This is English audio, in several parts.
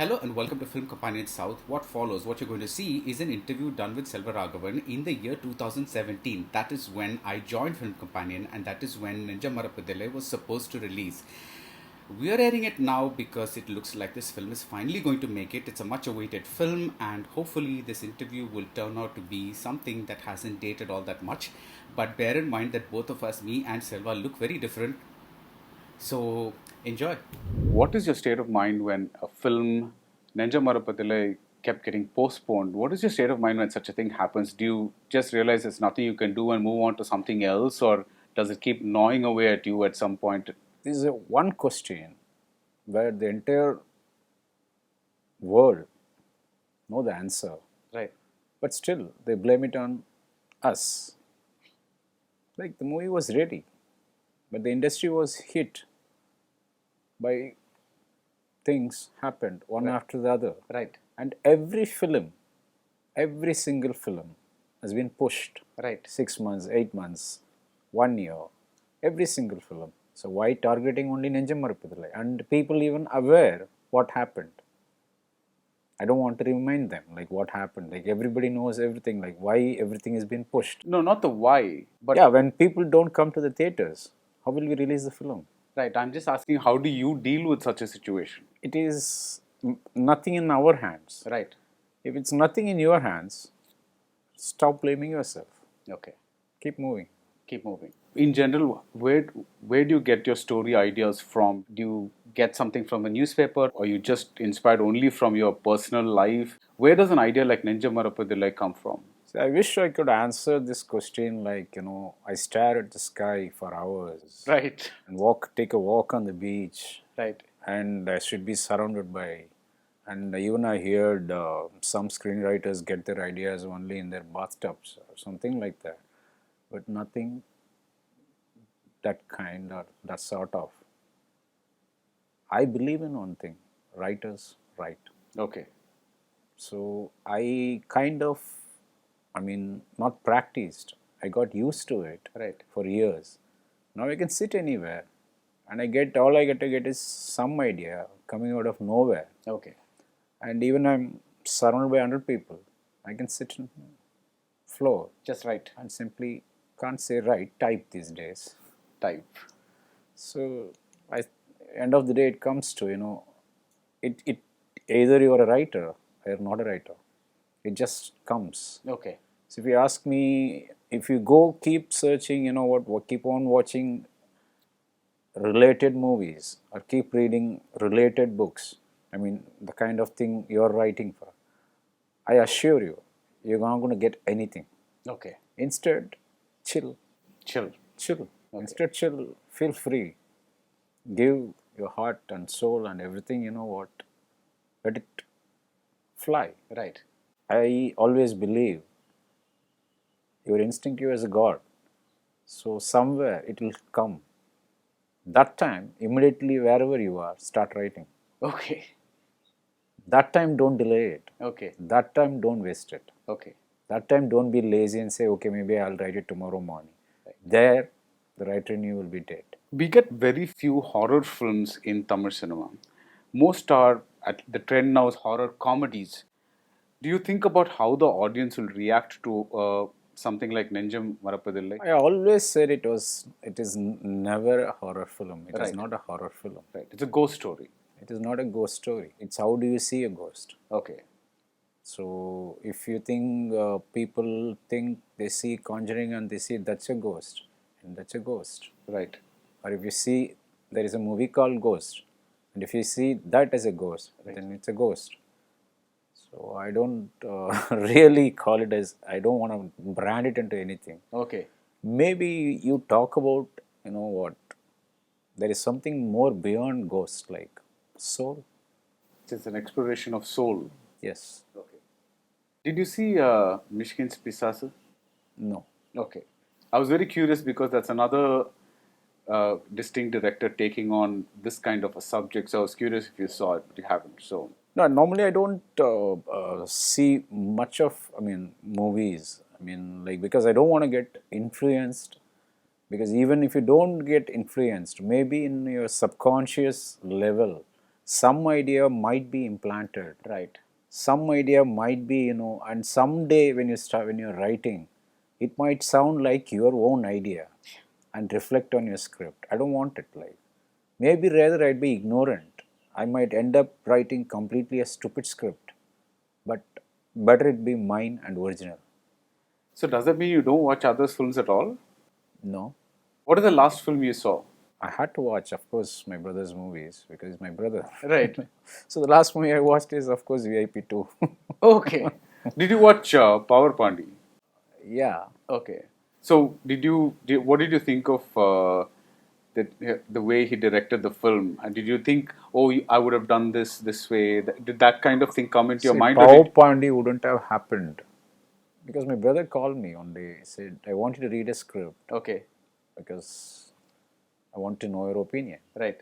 Hello and welcome to Film Companion South. What follows, what you're going to see, is an interview done with Selvaraghavan in the year 2017. That is when I joined Film Companion, and that is when Nenjam Marapathillai was supposed to release. We are airing it now because it looks like this film is finally going to make it. It's a much awaited film, and hopefully, this interview will turn out to be something that hasn't dated all that much. But bear in mind that both of us, me and Selva, look very different. So, enjoy. What is your state of mind when a film, Nenjam Marapathillai, kept getting postponed? What is your state of mind when such a thing happens? Do you just realize there's nothing you can do and move on to something else, or does it keep gnawing away at you at some point? This is one question where the entire world know the answer, Right. but still they blame it on us. Like the movie was ready, but the industry was hit by things happened one Right. after the other. Right. And every film, every single film has been pushed. Right. 6 months, 8 months, 1 year, every single film. So why targeting only Nenjam Marapathillai? And people even aware what happened. I don't want to remind them like what happened. Like everybody knows everything. Like why everything has been pushed. No, not the why, but Yeah, when people don't come to the theaters, how will we release the film? right. I'm just asking, how do you deal with such a situation? It is nothing in our hands. Right. If it's nothing in your hands, stop blaming yourself. Okay. Keep moving. Keep moving. In general, where do you get your story ideas from? Do you get something from a newspaper, or you just inspired only from your personal life? Where does an idea like Nenjam Marapathillai come from? So I wish I could answer this question like, I stare at the sky for hours Right. and take a walk on the beach, Right. and I should be surrounded by. And even I heard some screenwriters get their ideas only in their bathtubs or something like that, but nothing that kind or that sort of. I believe in one thing: writers write. Okay. So I kind of, not practiced. I got used to it Right. for years. Now I can sit anywhere, and all I get to get is some idea coming out of nowhere. Okay. And even I'm surrounded by 100 people, I can sit on the floor Just right. and simply can't say right, type these days. Type. So end of the day, it comes to it either you're a writer or you're not a writer. It just comes. Okay. So if you ask me, if you go keep searching, keep on watching related movies or keep reading related books, the kind of thing you're writing for, I assure you, you're not going to get anything. Okay. Instead, chill. Chill. Chill. Okay. Instead, chill. Feel free. Give your heart and soul and everything, let it fly. Right. I always believe your instinct is a God. So somewhere it will come. That time, immediately wherever you are, start writing. Okay. That time, don't delay it. Okay. That time, don't waste it. Okay. That time, don't be lazy and say, okay, maybe I'll write it tomorrow morning. Right. There, the writer in you will be dead. We get very few horror films in Tamil cinema. Most are, the trend now is horror comedies. Do you think about how the audience will react to something like Nenjam Marapathillai? I always said it is never a horror film. It is not a horror film. Right. It's a ghost story. It is not a ghost story. It's how do you see a ghost. Okay. So if you think people think they see Conjuring and they see that's a ghost, and that's a ghost. Right. Or if you see there is a movie called Ghost, and if you see that as a ghost, then it's a ghost. So I don't really call it as, I don't want to brand it into anything. Okay. Maybe you talk about, there is something more beyond ghost, like soul. It's an exploration of soul. Yes. Okay. Did you see Mishkin's Pisasa? No. Okay. I was very curious because that's another distinct director taking on this kind of a subject. So I was curious if you saw it, but you haven't. So no, normally I don't see much of movies. Because I don't want to get influenced. Because even if you don't get influenced, maybe in your subconscious level, some idea might be implanted. Right. Some idea might be, and someday when you're writing, it might sound like your own idea and reflect on your script. I don't want it like. Maybe rather I'd be ignorant. I might end up writing completely a stupid script, but better it be mine and original. So does that mean you don't watch others' films at all? No. What is the last film you saw? I had to watch, of course, my brother's movies because he's my brother. Right. So the last movie I watched is, of course, VIP 2. Okay. Did you watch Power Pandi? Yeah. Okay. So what did you think of the way he directed the film? And did you think, oh, I would have done this way? Did that kind of thing come into your See, mind? Power Pandi wouldn't have happened because my brother called me one day. He said, I want you to read a script Okay. because I want to know your opinion. Right.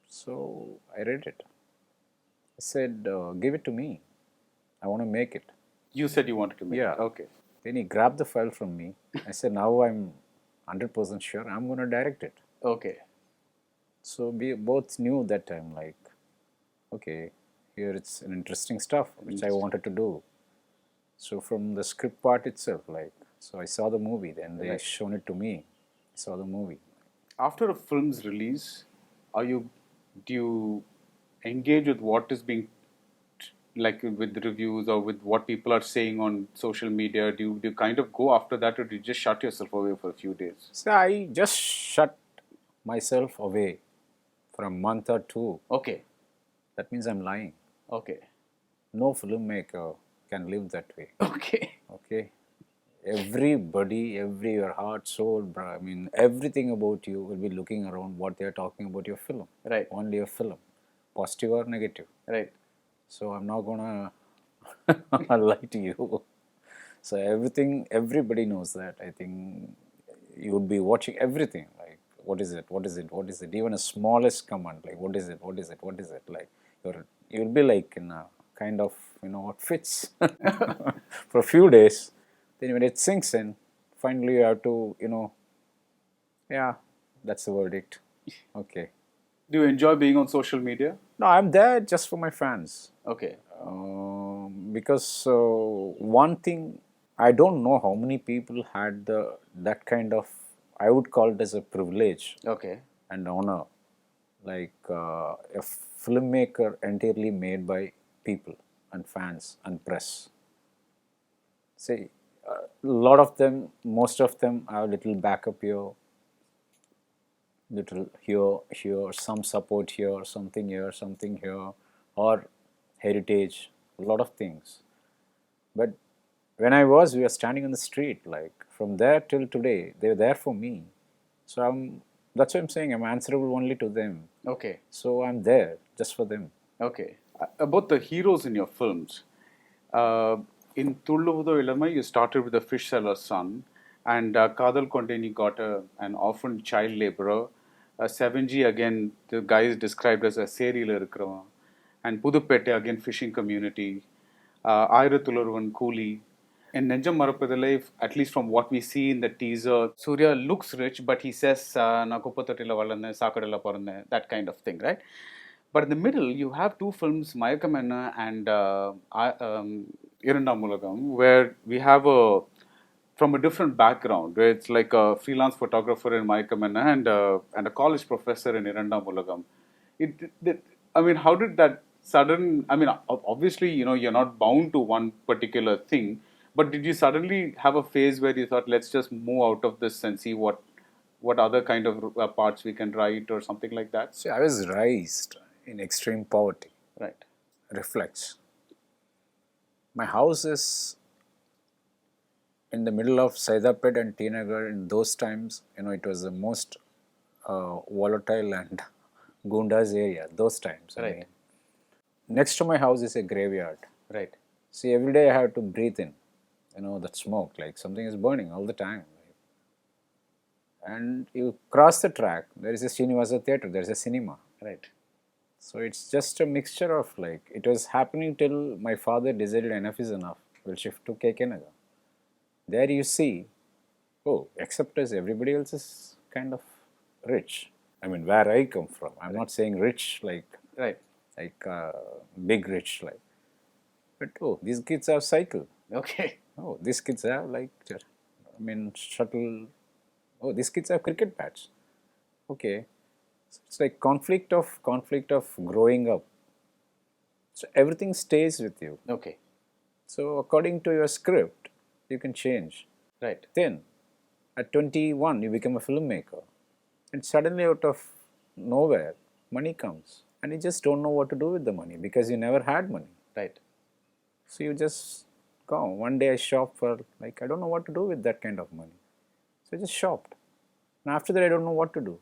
So I read it. I said, give it to me. I want to make it. You said you wanted to make Yeah. it. Okay. Then he grabbed the file from me. I said, now I'm 100% sure I'm going to direct it. Okay. So we both knew that time, like, okay, here it's an interesting stuff which I wanted to do. So from the script part itself, like, so I saw the movie, then they shown it to me. I saw the movie. After a film's release, do you engage with what is being like with the reviews or with what people are saying on social media? Do you kind of go after that, or do you just shut yourself away for a few days? So I just shut myself away for a month or two. Okay. That means I'm lying. Okay. No filmmaker can live that way. Okay. Okay. Everybody, your heart, soul, I mean, everything about you will be looking around what they are talking about your film. Right. Only your film, positive or negative. Right. So I'm not gonna lie to you. So everybody knows that. I think you would be watching everything. Like, what is it? What is it? What is it? Even a smallest command, like, what is it? What is it? What is it? Like, you'll be like in a kind of, what fits for a few days. Then when it sinks in, finally you have to, yeah, that's the verdict. Okay. Do you enjoy being on social media? No, I'm there just for my fans. Okay. Because one thing, I don't know how many people had that kind of, I would call it as a privilege Okay. and honor, like a filmmaker entirely made by people and fans and press. See, a lot of them, most of them have little backup here, little here, some support here, something here, or heritage, a lot of things. But when we were standing on the street, like from there till today, they were there for me. So that's what I'm saying, I'm answerable only to them. Okay. So I'm there just for them. Okay. About the heroes in your films, in Tulluvudo Ilamai, you started with a fish seller's son, and Kadal Kondeni got an orphan child laborer. 7G, again, the guy is described as a serial இருக்கிறவன். And Pudupette, again, fishing community. Aayirathil Oruvan, coolie. And Nenjam Marapathillai, at least from what we see in the teaser, Suryah looks rich, but he says, "Na kuppattottila valanna, saakadala poranna," that kind of thing, right? But in the middle, you have two films, Mayakamenna and Irundam Ulagam, where we have from a different background, where it's like a freelance photographer in Mayakamenna and a college professor in Irundam Ulagam. I mean, how did that I mean, obviously, you're not bound to one particular thing, but did you suddenly have a phase where you thought, let's just move out of this and see what other kind of parts we can write or something like that? See, I was raised in extreme poverty. Right. Reflects. My house is in the middle of Saidapet and T Nagar. In those times, it was the most volatile and Gundas area. Those times. I Right. mean, next to my house is a graveyard. Right. See, every day I have to breathe in, that smoke, like something is burning all the time. And you cross the track, there is a Srinivasa theatre, there is a cinema. Right. So it's just a mixture of, like, it was happening till my father decided enough is enough, we'll shift to KK Nagar. There you see, oh, except as everybody else is kind of rich. I mean, where I come from, I'm not saying rich like, Right. like big rich life. But oh, these kids have cycle. Okay. Oh, these kids have like, shuttle. Oh, these kids have cricket bats. Okay, so it's like conflict of growing up. So everything stays with you. Okay. So according to your script, you can change. Right. Then, at 21, you become a filmmaker, and suddenly out of nowhere, money comes, and you just don't know what to do with the money because you never had money. Right. So you just go. One day I shopped for like I don't know what to do with that kind of money, so I just shopped. And after that, I don't know what to do.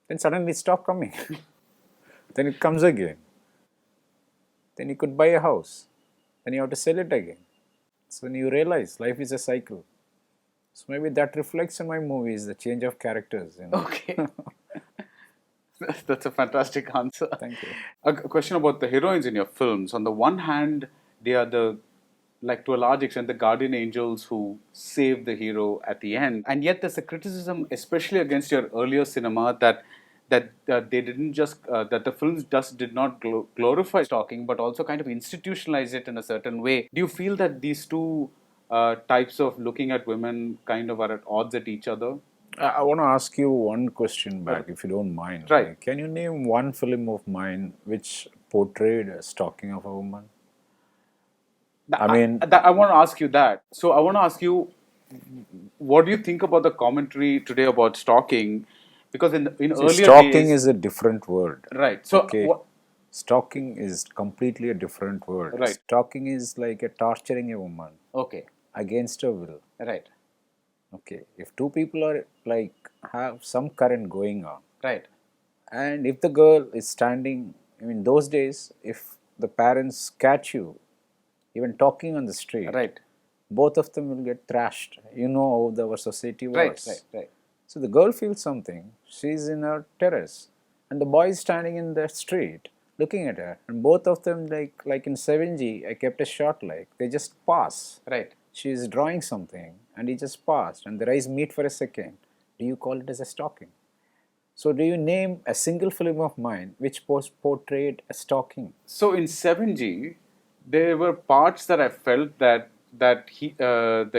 Then suddenly it stopped coming. Then it comes again. Then you could buy a house. Then you have to sell it again. So when you realize life is a cycle. So maybe that reflects in my movies, the change of characters. Okay. That's a fantastic answer. Thank you. A question about the heroines in your films. On the one hand, they are like to a large extent, the guardian angels who save the hero at the end. And yet there's a criticism, especially against your earlier cinema, that they didn't just, that the films just did not glorify stalking, but also kind of institutionalize it in a certain way. Do you feel that these two types of looking at women kind of are at odds at each other? I want to ask you one question back, if you don't mind. Right. Like, can you name one film of mine which portrayed a stalking of a woman? I want to ask you that. So I want to ask you, what do you think about the commentary today about stalking? Because in See, earlier stalking days, is a different word. right. So Okay. Stalking is completely a different word. Right. Stalking is like a torturing a woman okay, against her will. right, Okay. If two people are like have some current going on, right, and if the girl is standing, those days, if the parents catch you even talking on the street, right, both of them will get thrashed. You know how our society works. right. So the girl feels something, she's in her terrace, and the boy is standing in the street looking at her, and both of them, like in 7G, I kept a shot like, they just pass. Right. She is drawing something, and he just passed, and their eyes meet for a second. Do you call it as a stalking? So do you name a single film of mine which portrayed a stalking? So in 7G, there were parts that I felt the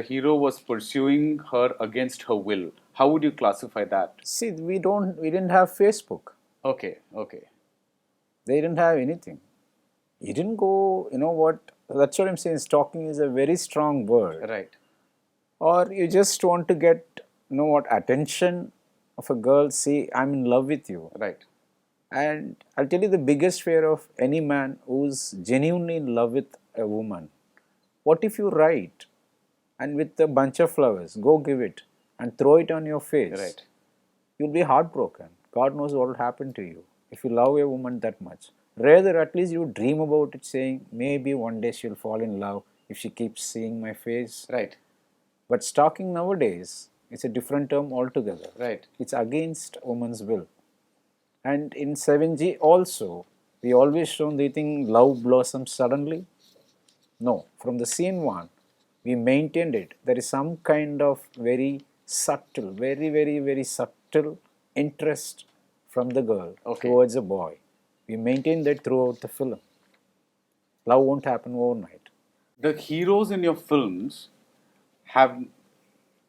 hero was pursuing her against her will. How would you classify that? See, we didn't have Facebook. Okay. They didn't have anything. You didn't go, you know what, that's what I'm saying, stalking is a very strong word. Right. Or you just want to get, attention of a girl, see, I'm in love with you. Right. And I'll tell you the biggest fear of any man who's genuinely in love with a woman. What if you write and with a bunch of flowers, go give it and throw it on your face? Right. You'll be heartbroken. God knows what will happen to you if you love a woman that much. Rather, at least you dream about it, saying, maybe one day she'll fall in love if she keeps seeing my face. Right. But stalking nowadays is a different term altogether. Right. It's against woman's will. And in 7G also, we always shown, do you think love blossoms suddenly? No. From the scene one, we maintained it. There is some kind of very subtle, very, very, very subtle interest from the girl towards a boy. We maintain that throughout the film. Love won't happen overnight. The heroes in your films have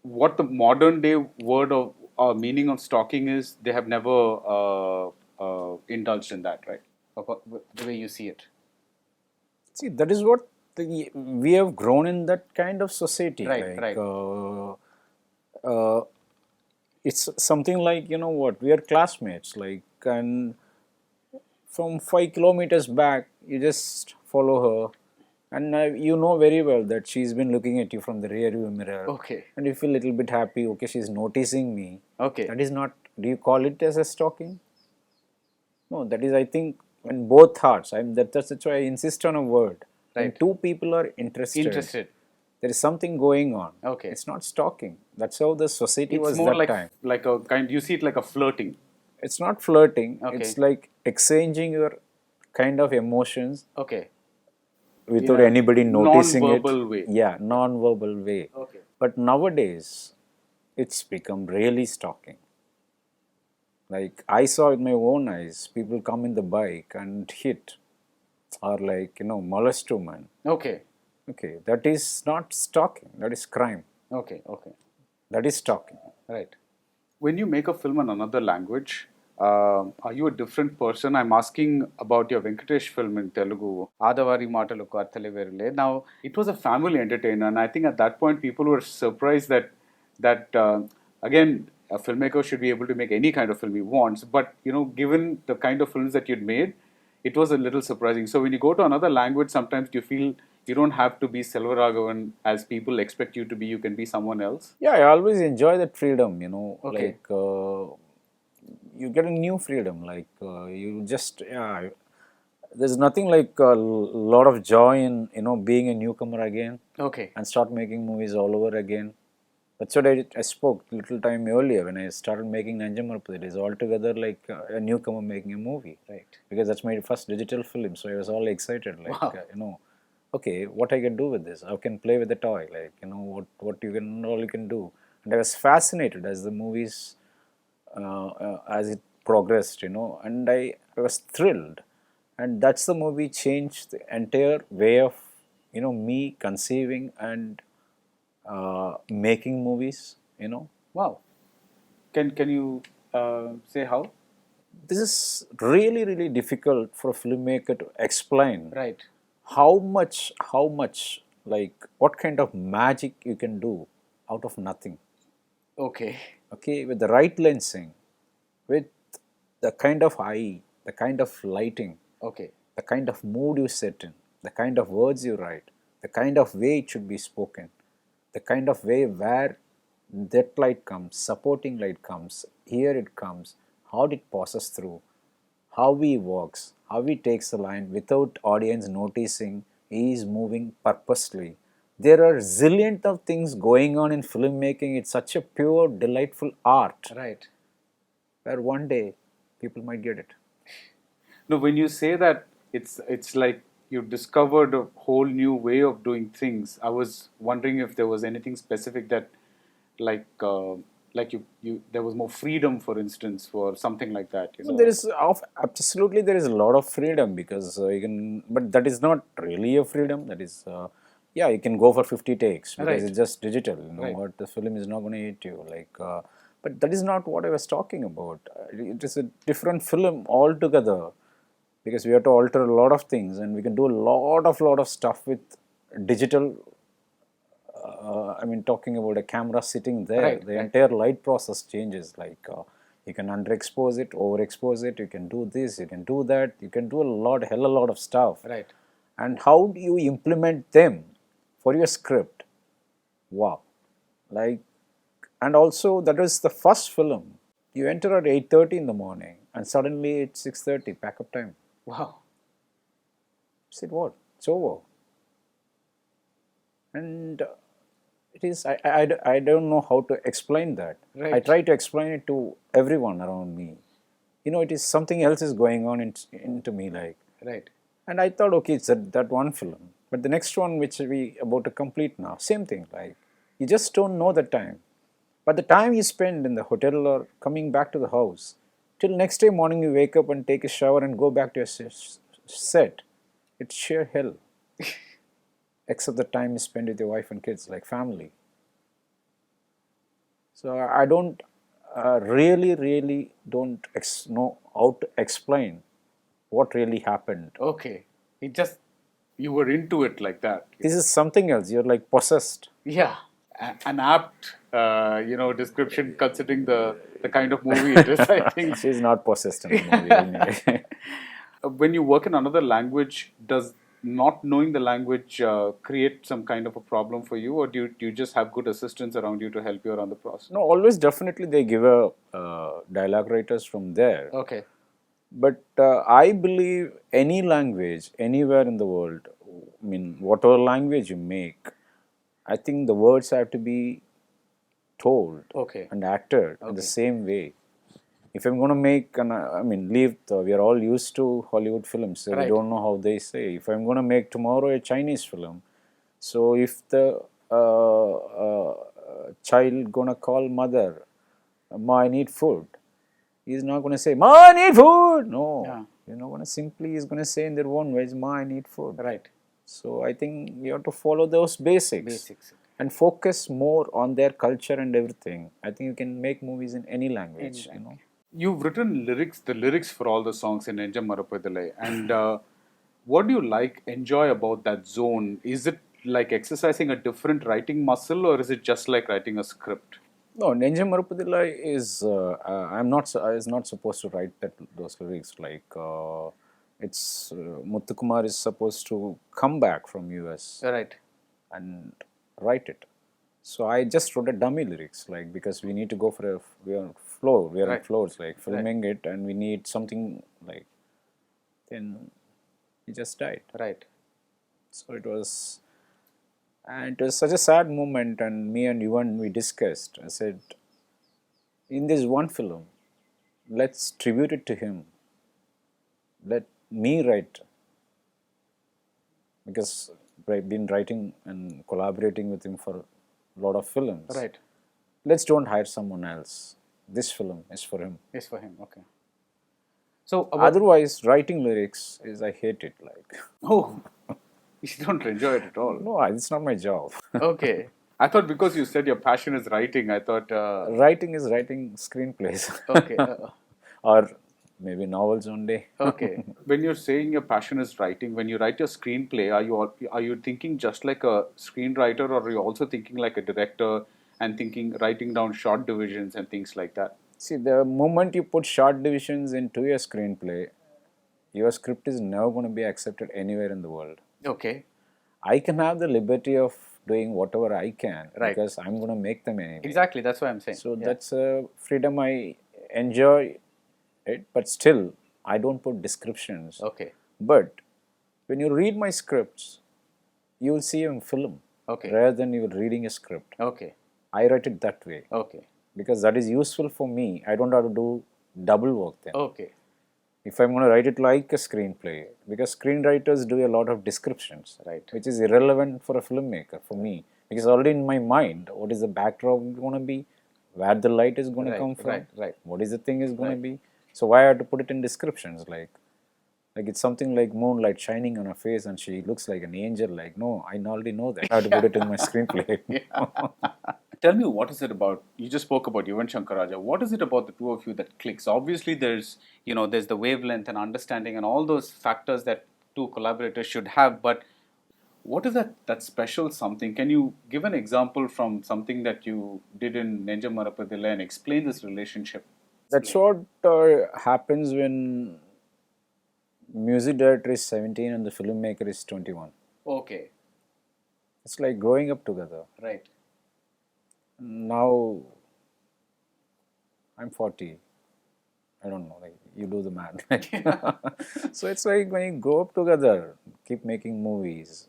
what the modern day word of meaning of stalking is. They have never indulged in that, right? The way you see it. See, that is what we have grown in, that kind of society. Right. It's something like, we are classmates, and from 5 kilometers back, you just follow her, and you know very well that she's been looking at you from the rear view mirror. Okay. And you feel a little bit happy, okay, she's noticing me. Okay. That is not, do you call it as a stalking? No, that is, I think, when both hearts, that's why I insist on a word. When Right. two people are interested, there is something going on. Okay. It's not stalking. That's how the society It's was more that time. like a kind. You see it like a flirting. It's not flirting. Okay. It's like exchanging your kind of emotions Okay. without In a anybody noticing it. non-verbal way. Yeah, non-verbal way. Okay. But nowadays, it's become really stalking. Like I saw with my own eyes, people come in the bike and hit or like, molest woman. Okay. Okay, that is not stalking, that is crime. Okay. Okay. That is stalking. Right. When you make a film in another language, are you a different person? I'm asking about your Venkatesh film in Telugu, Adavari Maatalu Karthale Verule. Now, it was a family entertainer, and I think at that point people were surprised that again, a filmmaker should be able to make any kind of film he wants. But given the kind of films that you'd made, it was a little surprising. So when you go to another language, sometimes you feel you don't have to be Selvaraghavan as people expect you to be. You can be someone else. Yeah, I always enjoy that freedom, Okay. like you get a new freedom, like you just, there's nothing like a lot of joy in, being a newcomer again Okay. and start making movies all over again. That's what I spoke little time earlier when I started making Nenjam Marapathillai. It's altogether like a newcomer making a movie. Right. Because that's my first digital film, so I was all excited. Like, Wow. Okay, what I can do with this? I can play with the toy. Like, what you can, all you can do. And I was fascinated as the movies, as it progressed, and I was thrilled. And that's the movie changed the entire way of, me conceiving and making movies. Wow. Can you say how? This is really, really difficult for a filmmaker to explain Right. how much, like, what kind of magic you can do out of nothing. Okay. Okay, with the right lensing, with the kind of eye, the kind of lighting, Okay. the kind of mood you set in, the kind of words you write, the kind of way it should be spoken, the kind of way where that light comes, supporting light comes, here it comes, how it passes through, how he walks, how he takes the line without audience noticing he is moving purposely. There are zillion of things going on in filmmaking. It's such a pure, delightful art Right. where one day people might get it. No, when you say that, it's like you discovered a whole new way of doing things. I was wondering if there was anything specific that, like you there was more freedom, for instance, for something like that. So there is absolutely there is a lot of freedom because you can, but that is not really a freedom. That is, yeah, you can go for 50 takes because Right. it's just digital. Right. What the film is not going to hit you like. But that is not what I was talking about. It is a different film altogether because we have to alter a lot of things and we can do a lot of stuff with digital. I mean, talking about a camera sitting there, Right, the right. entire light process changes. Like you can underexpose it, overexpose it. You can do this, you can do that. You can do hell a lot of stuff. Right. And how do you implement them for your script? Wow! Like, and also that is the first film. You enter at 8:30 in the morning, and suddenly it's 6:30. Pack up time. Wow. Said what? It's over. And I don't know how to explain that. Right. I try to explain it to everyone around me. It is something else is going on into me, like. Right. And I thought, okay, it's that one film, but the next one which we about to complete now, same thing. Like, you just don't know the time, but the time you spend in the hotel or coming back to the house till next day morning, you wake up and take a shower and go back to your set. It's sheer hell. Except the time you spend with your wife and kids, like family. So I don't really don't know how to explain what really happened. Okay. It just you were into it like that. This is something else. You're like possessed. Yeah. An apt description considering the kind of movie it is, I think. She's not possessed in the movie. Anyway. When you work in another language, does not knowing the language create some kind of a problem for you, or do you just have good assistants around you to help you around the process? No, always definitely they give a dialogue writers from there. Okay. But I believe any language, anywhere in the world, I mean, whatever language you make, I think the words have to be told Okay. and acted in the same way. If I'm going to make, we are all used to Hollywood films, so we Right. don't know how they say. If I'm going to make tomorrow a Chinese film, so if the child going to call mother, Ma, I need food, he's not going to say, Ma, I need food. No, You know, when simply is going to say in their own ways, "Ma, I need food." Right. So I think you have to follow those basics. Basics. And focus more on their culture and everything. I think you can make movies in any language. You know. You've written the lyrics for all the songs in Nenjam Marapathillai. And what do you enjoy about that zone? Is it like exercising a different writing muscle, or is it just like writing a script? No, Nenjam Marapathillai is I is not supposed to write those lyrics. Like it's Muthukumar is supposed to come back from US Right. and write it. So I just wrote a dummy lyrics, like, because we need to go for we are on floor, we are on floors, like filming it, and we need something like. Then he just died. Right. So it was, and it was such a sad moment. And me and Yuvan, we discussed. I said, in this one film, let's tribute it to him. Let me write, because I've been writing and collaborating with him for a lot of films. Right. Let's don't hire someone else. This film is for him. It's for him. Okay. So Otherwise, writing lyrics is, I hate it. Like, oh, you don't enjoy it at all. no, it's not my job. Okay. I thought because you said your passion is writing, I thought. Writing is writing screenplays. Okay. Or maybe novels one day. Okay. When you're saying your passion is writing, when you write your screenplay, are you thinking just like a screenwriter, or are you also thinking like a director and writing down short divisions and things like that? See, the moment you put short divisions into your screenplay, your script is never going to be accepted anywhere in the world. Okay. I can have the liberty of doing whatever I can, Right. because I'm going to make them anyway. Exactly. That's what I'm saying. So that's a freedom. I enjoy it, but still, I don't put descriptions. Okay. But when you read my scripts, you will see in film, Okay. rather than you reading a script. Okay. I write it that way, Okay. because that is useful for me. I don't have to do double work then. Okay. If I'm going to write it like a screenplay, because screenwriters do a lot of descriptions, Right. which is irrelevant for a filmmaker, for me, because already in my mind, what is the backdrop going to be, where the light is going to come from, Right. what is the thing is going to be. So why I have to put it in descriptions, like it's something like moonlight shining on her face and she looks like an angel. Like, no, I already know that. I have to put it in my screenplay. Tell me, what is it about? You just spoke about Yuvan Shankar Raja. What is it about the two of you that clicks? Obviously, there's the wavelength and understanding and all those factors that two collaborators should have. But what is that special something? Can you give an example from something that you did in Nenjam Marapathillai and explain this relationship? That's what happens when music director is 17 and the filmmaker is 21. Okay. It's like growing up together. Right. Now I'm 40. I don't know, like, you do the math. So it's like when you grow up together, keep making movies,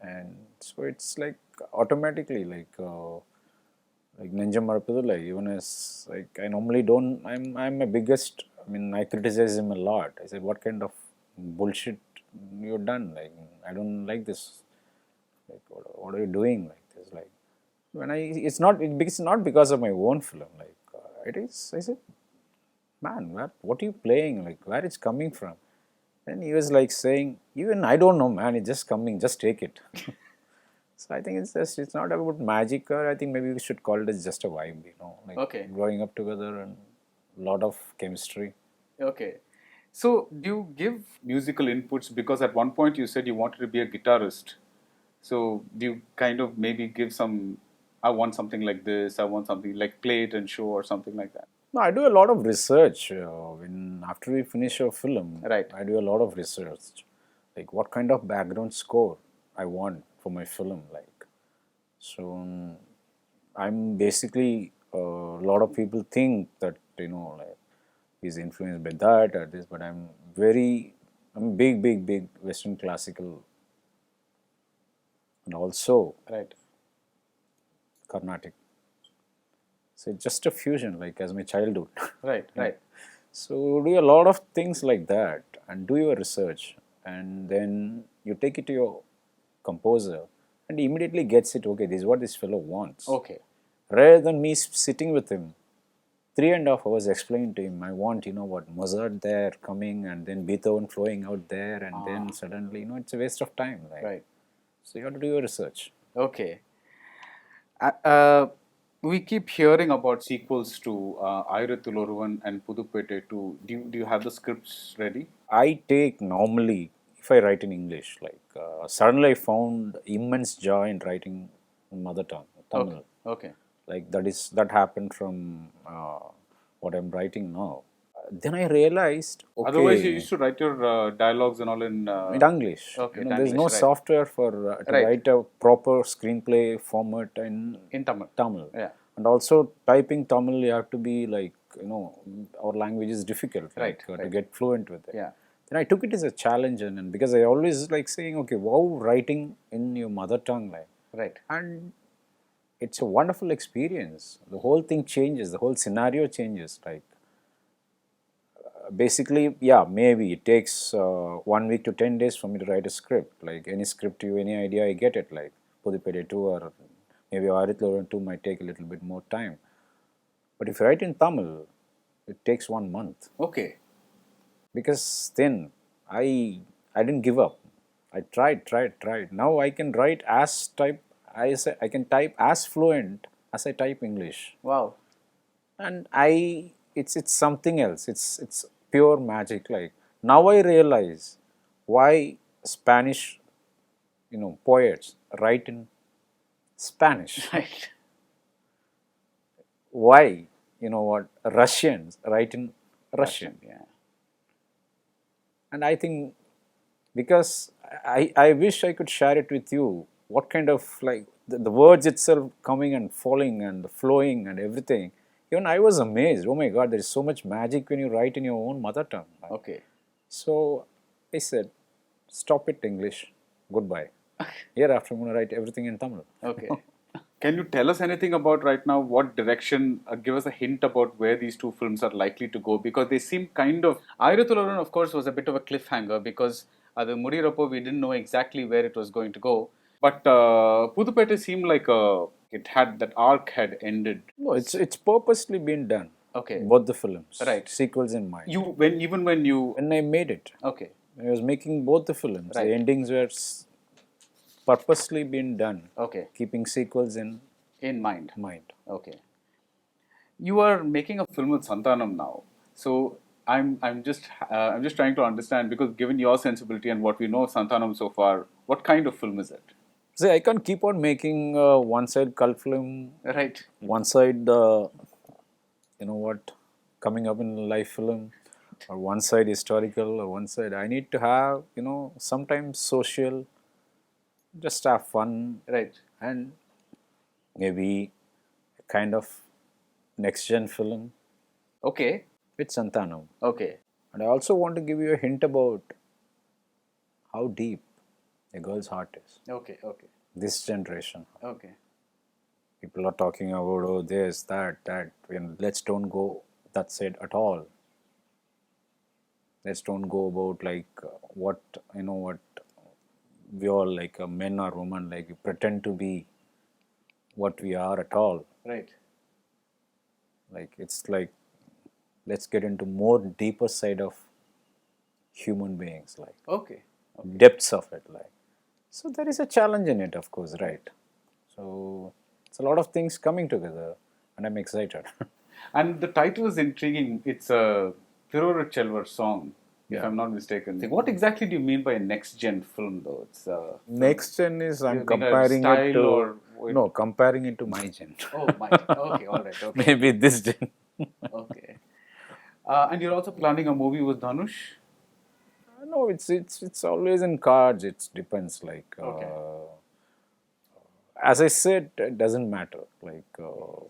and so it's like automatically like Nenjam Marapathillai, even as like I normally don't, I'm my biggest, I mean, I criticize him a lot. I said, what kind of bullshit you've done? Like, I don't like this. Like, what are you doing like this? Like, when it's not because of my own film. Like, it is. I said, man, what are you playing? Like, where it's coming from? And he was like saying, even I don't know, man. It's just coming. Just take it. So I think it's not about magic, or I think maybe we should call it as just a vibe. Like growing up together and a lot of chemistry. Okay. So do you give musical inputs? Because at one point you said you wanted to be a guitarist. So do you kind of maybe give some, I want something like this, I want something like play it and show or something like that? No, I do a lot of research. After we finish a film, Right. I do a lot of research. Like, what kind of background score I want for my film. Like, so I'm basically, a lot of people think that, like, he's influenced by that or this, but I'm big Western classical, and also Carnatic. So it's just a fusion, like as my childhood. Right. So do a lot of things like that and do your research, and then you take it to your composer and he immediately gets it. Okay, this is what this fellow wants. Okay. Rather than me sitting with him 3.5 hours explaining to him, I want, Mozart there coming and then Beethoven flowing out there and then suddenly, it's a waste of time. Like, Right. so you have to do your research. Okay. We keep hearing about sequels to Aayirathil, Oruvan and Pudupete too. Do you have the scripts ready? I take normally, if I write in English, like suddenly I found immense joy in writing in mother tongue, Tamil. Okay. Like that happened from what I'm writing now. Then I realized, Otherwise, you okay, used to write your dialogues and all in. in English. Okay, There's no English, right. software for to Right. write a proper screenplay format in In Tamil. Tamil. Yeah. And also typing Tamil, you have to be like, our language is difficult, Right, like, to right. get fluent with it. Yeah. Then I took it as a challenge, and because I always like saying, okay, wow, writing in your mother tongue, like, Right. and it's a wonderful experience. The whole thing changes, the whole scenario changes. Like, basically, yeah, maybe it takes 1 week to 10 days for me to write a script. Like any script, any idea, I get it. Like Pudupede 2 or maybe Aayirathil 2 might take a little bit more time. But if you write in Tamil, it takes 1 month. Okay. Because then I didn't give up. I tried. Now I can write as type. I can type as fluent as I type English. Wow. And it's something else. It's pure magic. Like now I realize why Spanish poets write in Spanish. Right. Why Russians write in Russian. Yeah. And I think because I wish I could share it with you what kind of like the words itself coming and falling and flowing and everything. Even I was amazed. Oh my God, there is so much magic when you write in your own mother tongue. Okay. So I said, stop it, English. Goodbye. Hereafter, I'm going to write everything in Tamil. Okay. Can you tell us anything about right now what direction, give us a hint about where these two films are likely to go? Because they seem kind of. Aayirathil, of course, was a bit of a cliffhanger because the Mudirapo, we didn't know exactly where it was going to go. But Pudupete seemed like that arc had ended. No, it's purposely been done. Okay. Both the films. Right. Sequels in mind. When I made it, okay. I was making both the films. Right. The endings were purposely been done. Okay. Keeping sequels in mind. Okay. You are making a film with Santanam now, so I'm just trying to understand, because given your sensibility and what we know of Santanam so far, what kind of film is it? See, I can't keep on making one side cult film, Right. one side coming up in life film, or one side historical, or one side I need to have sometimes social, just have fun, Right. and maybe a kind of next gen film Okay. with Santanam. Okay. And I also want to give you a hint about how deep a girl's heart is. Okay. Okay. This generation. Okay. People are talking about, oh, this, that. Let's don't go that side at all. Let's don't go about like what we all like men or women, like you pretend to be what we are at all. Right. Like it's like let's get into more deeper side of human beings, like Okay. depths of it, like. So there is a challenge in it, of course, right? So it's a lot of things coming together, and I'm excited. And the title is intriguing. It's a Tiruru Chelvar song, if Yeah. I'm not mistaken. What exactly do you mean by a next gen film, though? It's Next gen is I'm you mean a comparing it style to or no, comparing it to my gen. Oh, my. Okay. All right. Okay. Maybe this gen. Okay. And you're also planning a movie with Dhanush? No, it's always in cards. It depends. Like Okay. as I said, it doesn't matter. Like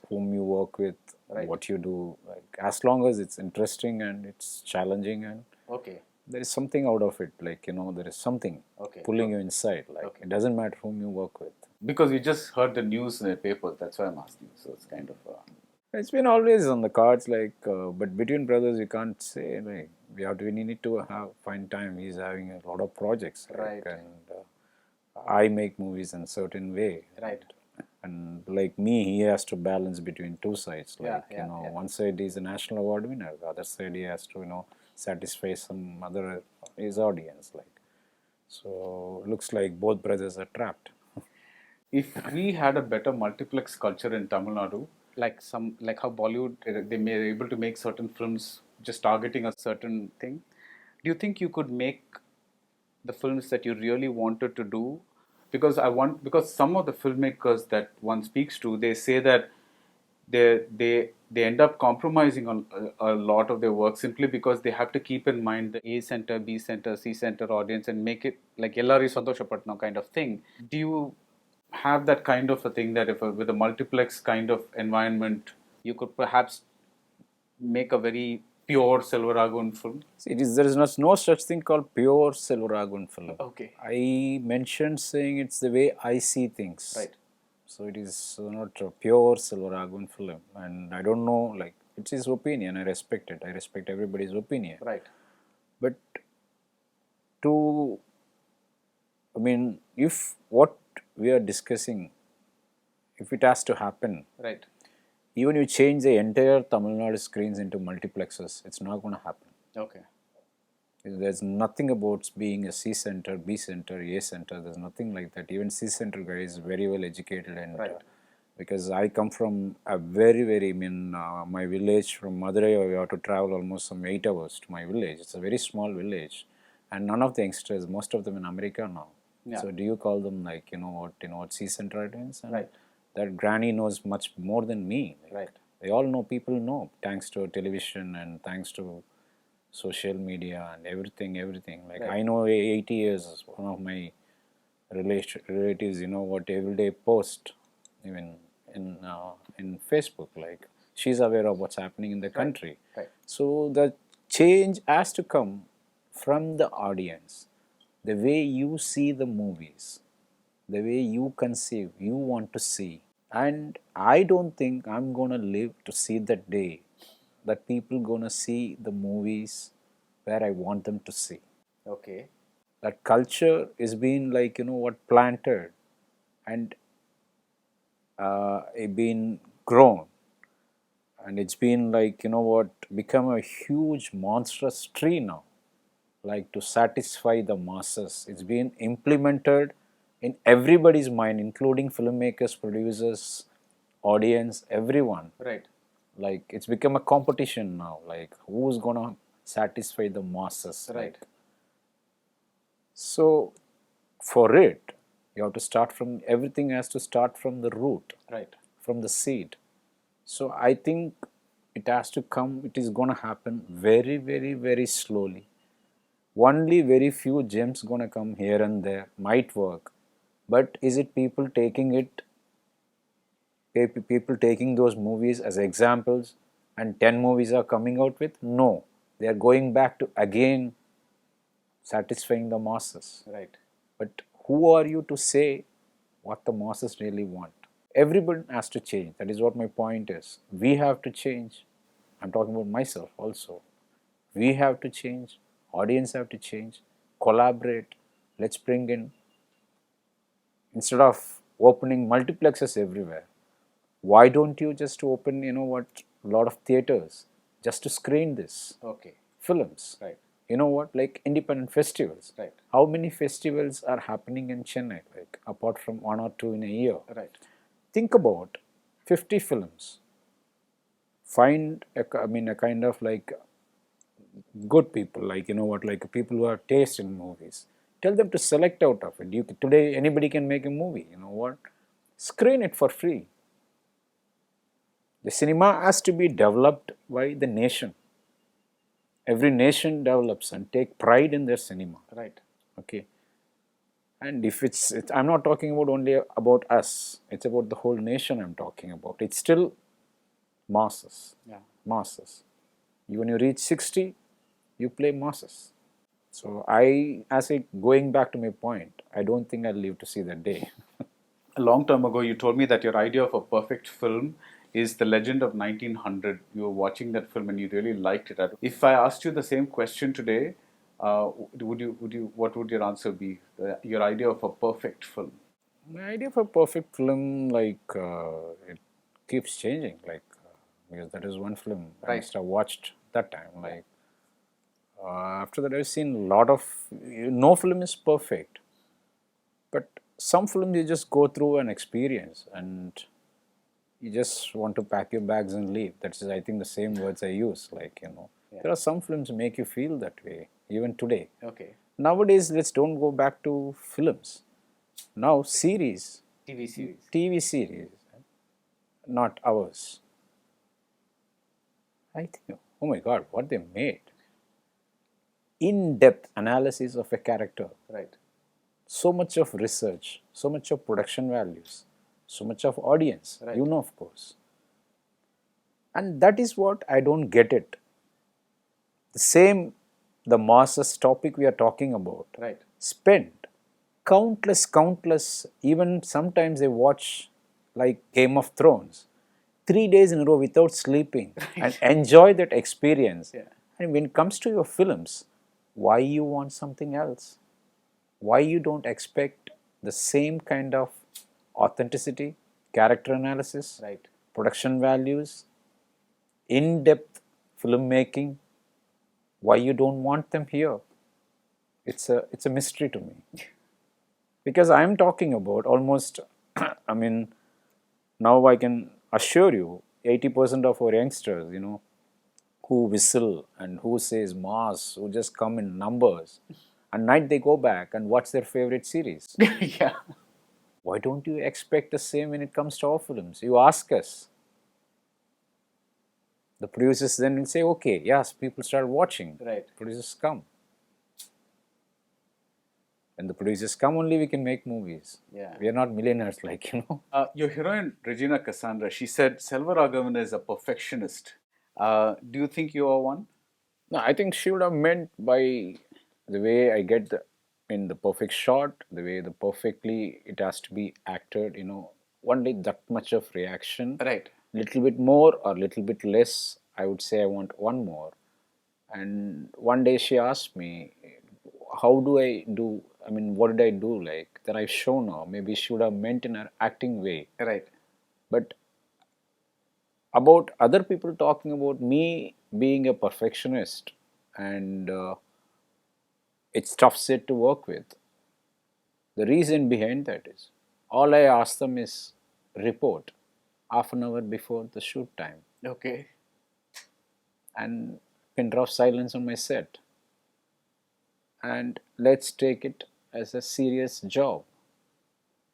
whom you work with, Right. what you do. Like as long as it's interesting and it's challenging and Okay. there is something out of it. Like there is something Okay. pulling you inside. Like Okay. it doesn't matter whom you work with. Because we just heard the news in the paper. That's why I'm asking. So it's kind of. It's been always on the cards. Like but between brothers, you can't say like we need to find time. He's having a lot of projects. Like, Right. and I make movies in a certain way. Right. And like me, he has to balance between two sides. Yeah, Like, yeah, yeah. one side is a national award winner, the other side he has to, satisfy some other his audience. Like, so looks like both brothers are trapped. If we had a better multiplex culture in Tamil Nadu, like how Bollywood they may able to make certain films just targeting a certain thing, do you think you could make the films that you really wanted to do? Because some of the filmmakers that one speaks to, they say that they end up compromising on a lot of their work simply because they have to keep in mind the A center, B center, C center audience and make it like Ellari Santoshapatna kind of thing. Do you have that kind of a thing that if with a multiplex kind of environment, you could perhaps make a very pure Selvaraghavan film? See, there is no such thing called pure Selvaraghavan film. Okay. I mentioned saying it's the way I see things. Right. So it is not a pure Selvaraghavan film, and I don't know. Like, it's his opinion. I respect it. I respect everybody's opinion. Right. But to, I mean, if what we are discussing, if it has to happen, Right. even you change the entire Tamil Nadu screens into multiplexes, it's not going to happen. Okay. There's nothing about being a C center, B center, A center. There's nothing like that. Even C center guy is very well educated, and Right. because I come from a very, my village from Madurai, we have to travel almost some 8 hours to my village. It's a very small village, and none of the youngsters, most of them in America now. Yeah. So do you call them like what C center audience? And Right. that granny knows much more than me. Like, Right. they all know, people know, thanks to television and thanks to social media and everything. Like, Right. I know 80 years, one of my relatives, what everyday post, even in Facebook, like, she's aware of what's happening in the country. Right. So the change has to come from the audience, the way you see the movies, the way you conceive, you want to see. And I don't think I'm gonna live to see that day that people gonna see the movies where I want them to see. Okay. That culture is being like planted and it been grown, and it's been like become a huge monstrous tree now, like to satisfy the masses. It's been implemented in everybody's mind, including filmmakers, producers, audience, everyone. Right. Like, it's become a competition now, like who's gonna satisfy the masses. Right. Like, so for it, you have to start from, everything has to start from the root, Right. from the seed. So I think it has to come, it is going to happen very slowly. Only very few gems going to come here and there, might work. But is it people taking those movies as examples and 10 movies are coming out with? No. They are going back to again satisfying the masses. Right. But who are you to say what the masses really want? Everyone has to change. That is what my point is. We have to change. I'm talking about myself also. We have to change. Audience have to change. Collaborate. Let's bring in, instead of opening multiplexes everywhere, why don't you just open, a lot of theaters just to screen this Okay. films? Right. Like independent festivals. Right. How many festivals are happening in Chennai, like apart from 1 or 2 in a year? Right. Think about 50 films. Find a kind of like good people, like like people who have taste in movies. Tell them to select out of it. Today anybody can make a movie. Screen it for free. The cinema has to be developed by the nation. Every nation develops and take pride in their cinema. Right. Okay. And if I'm not talking about only about us. It's about the whole nation I'm talking about. It's still masses. Yeah. Masses. When you reach 60, you play masses. So going back to my point, I don't think I'll live to see that day. A long time ago, you told me that your idea of a perfect film is The Legend of 1900. You were watching that film and you really liked it. If I asked you the same question today, what would your answer be? Your idea of a perfect film? My idea of a perfect film, it keeps changing. Because that is one film I Right. must have watched that time. After that, I've seen a lot of. No film is perfect, but some films you just go through an experience and you just want to pack your bags and leave. That's, I think, the same words I use. Yeah. There are some films make you feel that way even today. Okay. Nowadays, let's don't go back to films. Now series, TV series. TV series, not ours. I think, oh my God, what they made. In-depth analysis of a character. Right. So much of research, so much of production values, so much of audience, Right. you know, of course. And that is what I don't get it. The same, the masses topic we are talking about, Right. spent countless, even sometimes they watch like Game of Thrones, 3 days in a row without sleeping and enjoy that experience. Yeah. And when it comes to your films, why you want something else? Why you don't expect the same kind of authenticity, character analysis, Right. production values, in-depth filmmaking? Why you don't want them here? It's a mystery to me. Because I'm talking about almost, I mean, now I can assure you, 80% of our youngsters, who whistle and who says mass, who just come in numbers, and night they go back and watch their favorite series. Yeah. Why don't you expect the same when it comes to our films? You ask us. The producers then will say, okay, yes, people start watching. Right. Producers come. When the producers come, only we can make movies. Yeah. We are not millionaires, Your heroine, Regina Cassandra, she said Selvaraghavan is a perfectionist. Do you think you are one? No, I think she would have meant by the way I get the perfect shot, the way the perfectly it has to be acted, only that much of reaction. Right. Little bit more or little bit less, I would say I want one more. And one day she asked me, how do I do? I mean, what did I do? Like that I've shown her. Maybe she would have meant in her acting way. Right. But about other people talking about me being a perfectionist and it's tough set to work with. The reason behind that is all I ask them is report half an hour before the shoot time Okay. and pin drop silence on my set. And let's take it as a serious job.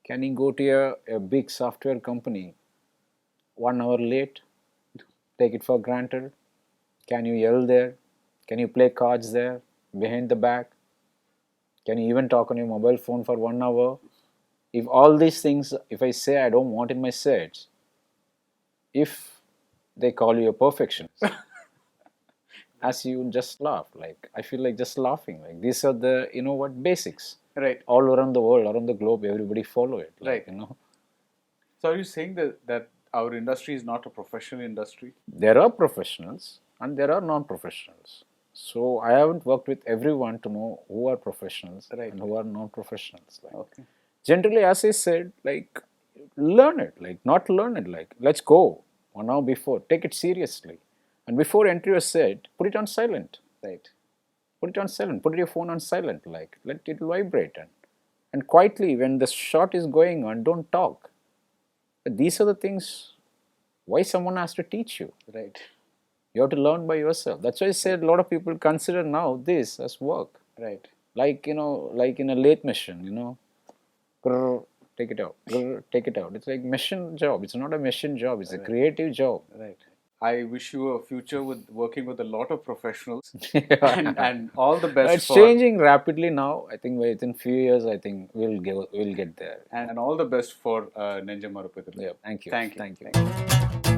Can you go to a big software company 1 hour late? Take it for granted? Can you yell there? Can you play cards there behind the back? Can you even talk on your mobile phone for 1 hour? If all these things, if I say I don't want in my sets, if they call you a perfectionist, as you just laugh, like I feel like just laughing. Like these are the basics. Right. All around the world, around the globe, everybody follow it. Right. So are you saying that our industry is not a professional industry? There are professionals and there are non-professionals. So I haven't worked with everyone to know who are professionals Right. and who are non-professionals. Okay. Generally, as I said, learn it, not learn it, let's go 1 hour before, take it seriously. And before entry your set, put it on silent. Right. Put it on silent, put your phone on silent, let it vibrate and quietly when the shot is going on, don't talk. But these are the things why someone has to teach you. Right. You have to learn by yourself. That's why I said a lot of people consider now this as work. Right. Like in a lathe machine, grrr, take it out, grrr, take it out. It's like machine job. It's not a machine job. It's a creative job. Right. I wish you a future with working with a lot of professionals and all the best It's for changing rapidly now. I think within few years, I think we'll get there. and all the best for Nenjam Marapathillai. Yeah, thank you. Thank you. Thank you. Thank you.